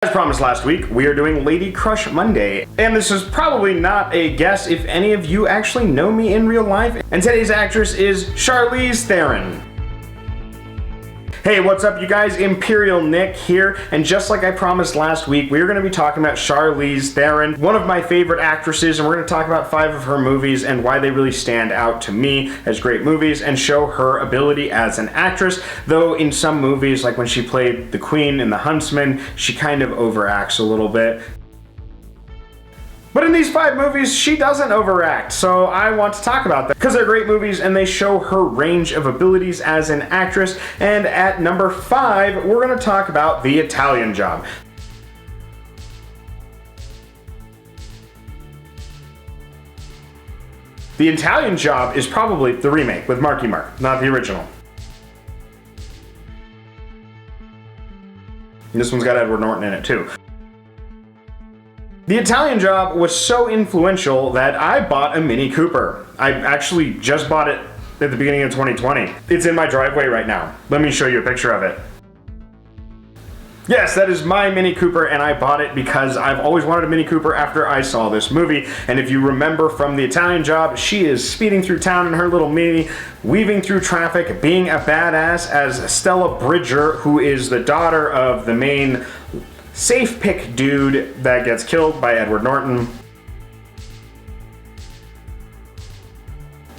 As promised last week, we are doing Lady Crush Monday, and this is probably not a guess if any of you actually know me in real life, and today's actress is Charlize Theron. Hey, what's up you guys? Imperial Nick here, and just like I promised last week, we're going to be talking about Charlize Theron, one of my favorite actresses, and we're going to talk about 5 of her movies and why they really stand out to me as great movies and show her ability as an actress, though in some movies, like when she played the Queen in the Huntsman, she kind of overacts a little bit. But in these 5 movies, she doesn't overact, so I want to talk about that because they're great movies and they show her range of abilities as an actress. And at number 5, we're going to talk about The Italian Job. The Italian Job is probably the remake with Marky Mark, not the original. And this one's got Edward Norton in it too. The Italian Job was so influential that I bought a Mini Cooper. I actually just bought it at the beginning of 2020. It's in my driveway right now. Let me show you a picture of it. Yes, that is my Mini Cooper, and I bought it because I've always wanted a Mini Cooper after I saw this movie. And if you remember from The Italian Job, she is speeding through town in her little Mini, weaving through traffic, being a badass as Stella Bridger, who is the daughter of the main safe pick dude that gets killed by Edward Norton.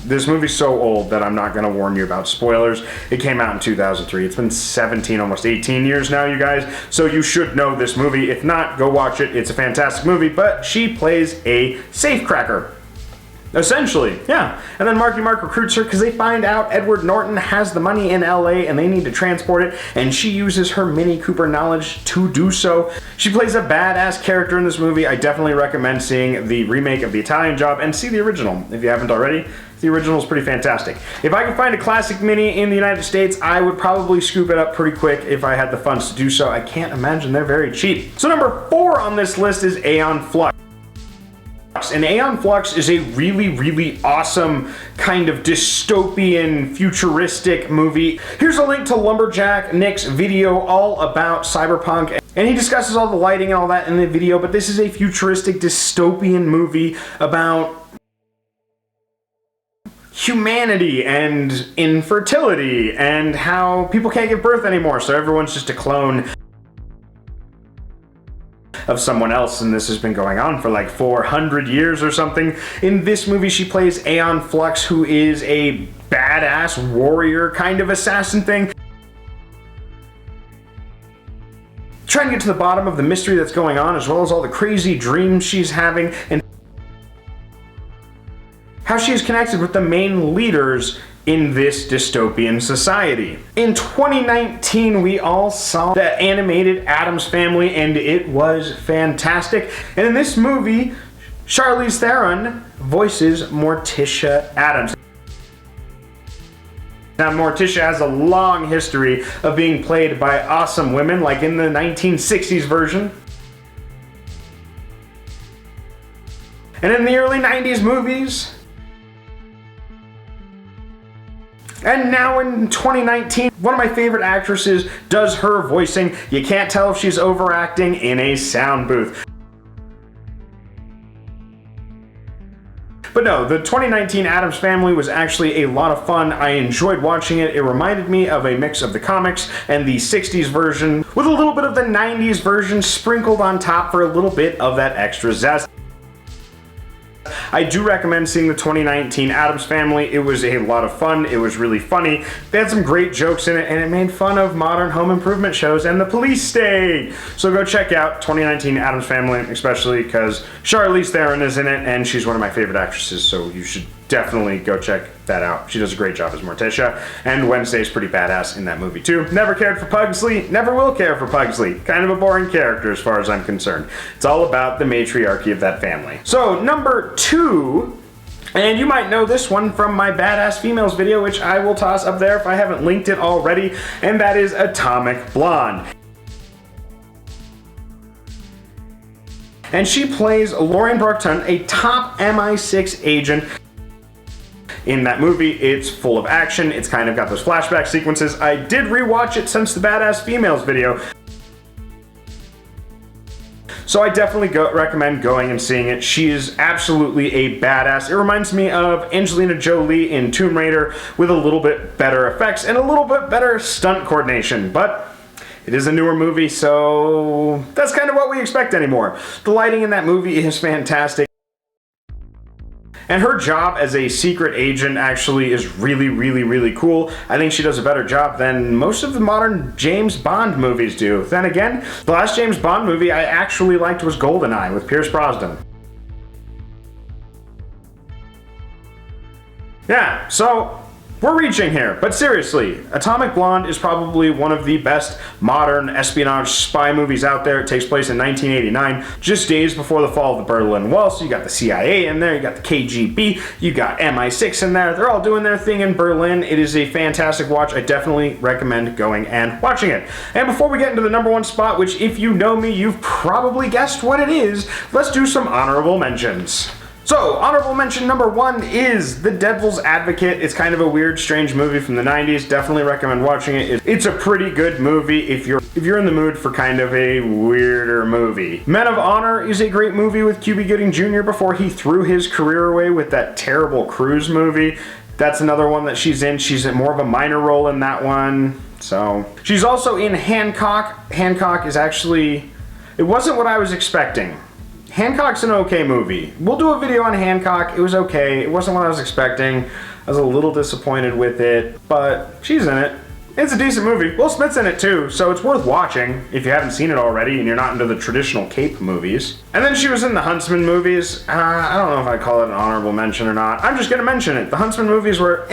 This movie's so old that I'm not going to warn you about spoilers. It came out in 2003. It's been 17, almost 18 years now, you guys, so you should know this movie. If not, go watch it. It's a fantastic movie, but she plays a safecracker. Essentially, yeah. And then Marky Mark recruits her because they find out Edward Norton has the money in LA and they need to transport it, and she uses her Mini Cooper knowledge to do so. She plays a badass character in this movie. I definitely recommend seeing the remake of The Italian Job and see the original if you haven't already. The original is pretty fantastic. If I could find a classic Mini in the United States, I would probably scoop it up pretty quick if I had the funds to do so. I can't imagine they're very cheap. So number 4 on this list is Aeon Flux. And Aeon Flux is a really awesome kind of dystopian, futuristic movie. Here's a link to Lumberjack, Nick's video all about cyberpunk, and he discusses all the lighting and all that in the video, but this is a futuristic dystopian movie about humanity and infertility and how people can't give birth anymore, so everyone's just a clone of someone else, and this has been going on for like 400 years or something. In this movie, she plays Aeon Flux, who is a badass warrior kind of assassin thing, trying to get to the bottom of the mystery that's going on, as well as all the crazy dreams she's having, and how she is connected with the main leaders in this dystopian society. In 2019, we all saw the animated Addams Family, and it was fantastic. And in this movie, Charlize Theron voices Morticia Addams. Now, Morticia has a long history of being played by awesome women, like in the 1960s version, and in the early 90s movies. And now in 2019, one of my favorite actresses does her voicing. You can't tell if she's overacting in a sound booth. But no, the 2019 Addams Family was actually a lot of fun. I enjoyed watching it. It reminded me of a mix of the comics and the 60s version, with a little bit of the 90s version sprinkled on top for a little bit of that extra zest. I do recommend seeing the 2019 Addams Family. It was a lot of fun. It was really funny. They had some great jokes in it, and it made fun of modern home improvement shows and the police state. So go check out 2019 Addams Family, especially because Charlize Theron is in it, and she's one of my favorite actresses, so you should definitely go check that out. She does a great job as Morticia, and Wednesday's pretty badass in that movie too. Never cared for Pugsley, never will care for Pugsley. Kind of a boring character as far as I'm concerned. It's all about the matriarchy of that family. So number 2, and you might know this one from my Badass Females video, which I will toss up there if I haven't linked it already, and that is Atomic Blonde. And she plays Lauren Brockton, a top MI6 agent. In that movie, it's full of action. It's kind of got those flashback sequences. I did rewatch it since the Badass Females video. So I definitely recommend going and seeing it. She is absolutely a badass. It reminds me of Angelina Jolie in Tomb Raider with a little bit better effects and a little bit better stunt coordination, but it is a newer movie, so that's kind of what we expect anymore. The lighting in that movie is fantastic. And her job as a secret agent actually is really, really, really cool. I think she does a better job than most of the modern James Bond movies do. Then again, the last James Bond movie I actually liked was GoldenEye with Pierce Brosnan. Yeah, so we're reaching here, but seriously, Atomic Blonde is probably one of the best modern espionage spy movies out there. It takes place in 1989, just days before the fall of the Berlin Wall, so you got the CIA in there, you got the KGB, you got MI6 in there. They're all doing their thing in Berlin. It is a fantastic watch. I definitely recommend going and watching it. And before we get into the #1 spot, which if you know me, you've probably guessed what it is, let's do some honorable mentions. So, honorable mention #1 is The Devil's Advocate. It's kind of a weird, strange movie from the 90s. Definitely recommend watching it. It's a pretty good movie if you're in the mood for kind of a weirder movie. Men of Honor is a great movie with Cuba Gooding Jr. before he threw his career away with that terrible Cruise movie. That's another one that she's in. She's in more of a minor role in that one. So, she's also in Hancock. Hancock is actually, it wasn't what I was expecting. Hancock's an okay movie. We'll do a video on Hancock. It was okay. It wasn't what I was expecting. I was a little disappointed with it, but she's in it. It's a decent movie. Will Smith's in it too, so it's worth watching if you haven't seen it already and you're not into the traditional cape movies. And then she was in the Huntsman movies. I don't know if I call it an honorable mention or not. I'm just gonna mention it. The Huntsman movies were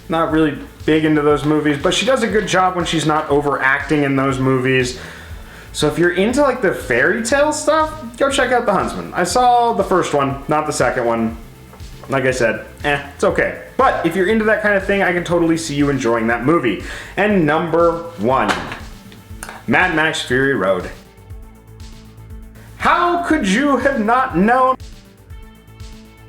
not really big into those movies, but she does a good job when she's not overacting in those movies. So if you're into like the fairy tale stuff, go check out The Huntsman. I saw the first one, not the second one. Like I said, it's okay. But if you're into that kind of thing, I can totally see you enjoying that movie. And #1, Mad Max Fury Road. How could you have not known?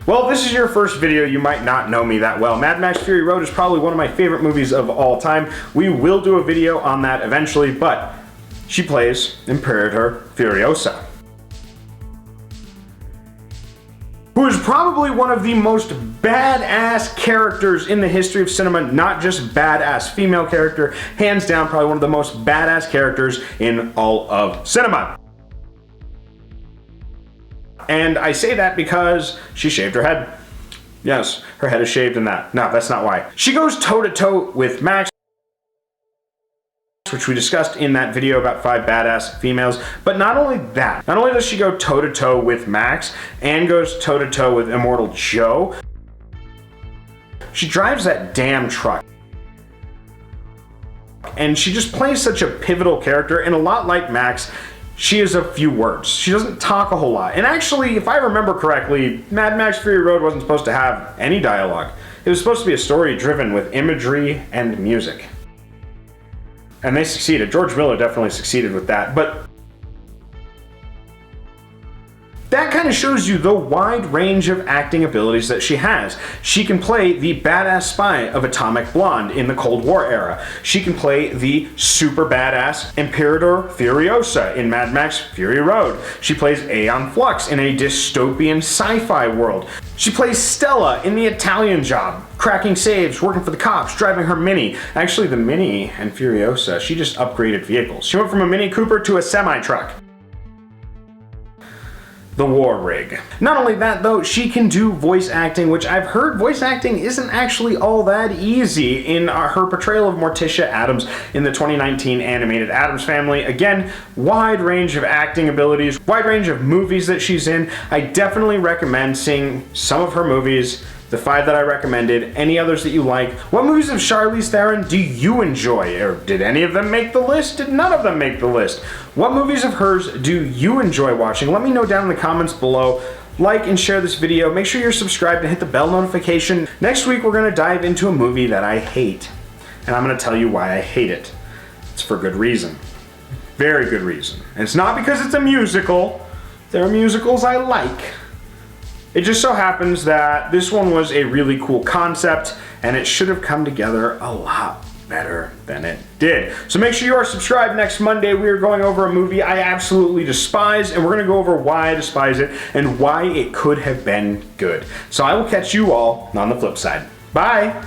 Well, if this is your first video, you might not know me that well. Mad Max Fury Road is probably one of my favorite movies of all time. We will do a video on that eventually, but she plays Imperator Furiosa, who is probably one of the most badass characters in the history of cinema, not just badass female character, hands down probably one of the most badass characters in all of cinema. And I say that because she shaved her head. Yes, her head is shaved in that. No, that's not why. She goes toe-to-toe with Max, which we discussed in that video about 5 badass females. But not only that, not only does she go toe-to-toe with Max and goes toe-to-toe with Immortal Joe, she drives that damn truck. And she just plays such a pivotal character, and a lot like Max, she has a few words. She doesn't talk a whole lot. And actually, if I remember correctly, Mad Max Fury Road wasn't supposed to have any dialogue. It was supposed to be a story driven with imagery and music. And they succeeded. George Miller definitely succeeded with that. But that kind of shows you the wide range of acting abilities that she has. She can play the badass spy of Atomic Blonde in the Cold War era. She can play the super badass Imperator Furiosa in Mad Max Fury Road. She plays Aeon Flux in a dystopian sci-fi world. She plays Stella in The Italian Job, cracking saves, working for the cops, driving her Mini. Actually, the Mini and Furiosa, she just upgraded vehicles. She went from a Mini Cooper to a semi-truck. The War Rig. Not only that though, she can do voice acting, which I've heard voice acting isn't actually all that easy in her portrayal of Morticia Addams in the 2019 animated Addams Family. Again, wide range of acting abilities, wide range of movies that she's in. I definitely recommend seeing some of her movies. The 5 that I recommended, any others that you like. What movies of Charlize Theron do you enjoy? Or did any of them make the list? Did none of them make the list? What movies of hers do you enjoy watching? Let me know down in the comments below. Like and share this video. Make sure you're subscribed and hit the bell notification. Next week we're gonna dive into a movie that I hate. And I'm gonna tell you why I hate it. It's for good reason. Very good reason. And it's not because it's a musical. There are musicals I like. It just so happens that this one was a really cool concept, and it should have come together a lot better than it did. So make sure you are subscribed. Next Monday, we are going over a movie I absolutely despise, and we're going to go over why I despise it and why it could have been good. So I will catch you all on the flip side. Bye!